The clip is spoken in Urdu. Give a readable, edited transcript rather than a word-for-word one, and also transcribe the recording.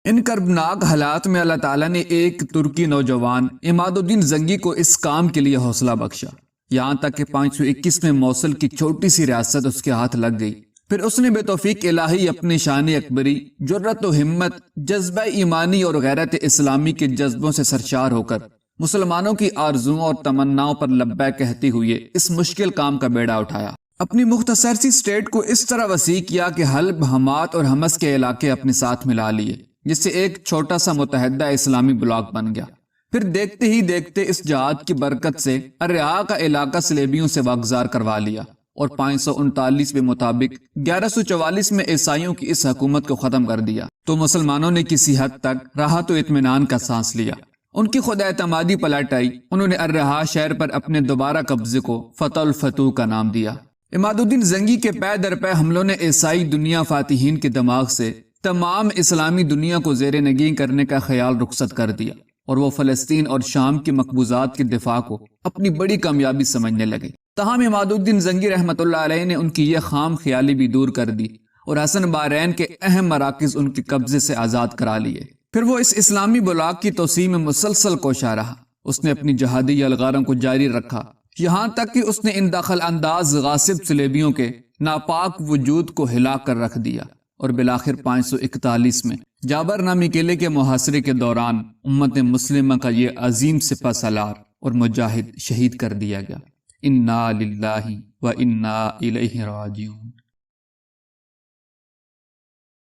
ان کربناک حالات میں اللہ تعالیٰ نے ایک ترکی نوجوان عماد الدین زنگی کو اس کام کے لیے حوصلہ بخشا، یہاں تک کہ 521 میں موصل کی چھوٹی سی ریاست اس کے ہاتھ لگ گئی۔ پھر اس نے بے توفیق الہی اپنی شان اکبری، جرت و ہمت، جذبہ ایمانی اور غیرت اسلامی کے جذبوں سے سرشار ہو کر مسلمانوں کی آرزوؤں اور تمناؤں پر لبیک کہتے ہوئے اس مشکل کام کا بیڑا اٹھایا۔ اپنی مختصر سی اسٹیٹ کو اس طرح وسیع کیا کہ حلب، حمات اور حمص کے علاقے اپنے ساتھ ملا لیے، جس سے ایک چھوٹا سا متحدہ اسلامی بلاک بن گیا۔ پھر دیکھتے ہی دیکھتے اس جہاد کی برکت سے الرعاء کا علاقہ صلیبیوں سے واگزار کروا لیا، اور 539 کے مطابق 1144 میں عیسائیوں کی اس حکومت کو ختم کر دیا تو مسلمانوں نے کسی حد تک راحت و اطمینان کا سانس لیا۔ ان کی خود اعتمادی پلٹ آئی، انہوں نے الرعاء شہر پر اپنے دوبارہ قبضے کو فتح الفتوح کا نام دیا۔ عماد الدین زنگی کے پے در پے حملوں نے عیسائی دنیا فاتحین کے دماغ سے تمام اسلامی دنیا کو زیر نگین کرنے کا خیال رخصت کر دیا، اور وہ فلسطین اور شام کی مقبوضات کے دفاع کو اپنی بڑی کامیابی سمجھنے لگے۔ تاہم عماد الدین زنگی رحمۃ اللہ علیہ نے ان کی یہ خام خیالی بھی دور کر دی اور حسن بحرین کے اہم مراکز ان کے قبضے سے آزاد کرا لیے۔ پھر وہ اس اسلامی بلاک کی توسیع میں مسلسل کوشاں رہا، اس نے اپنی جہادی یلغاروں کو جاری رکھا، یہاں تک کہ اس نے ان دخل انداز غاصب صلیبیوں کے ناپاک وجود کو ہلا کر رکھ دیا، اور بالآخر 541 میں جابر نامی قلعے کے محاصرے کے دوران امت مسلمہ کا یہ عظیم سپہ سالار اور مجاہد شہید کر دیا گیا۔ انا للہ و انا الیہ راجعون۔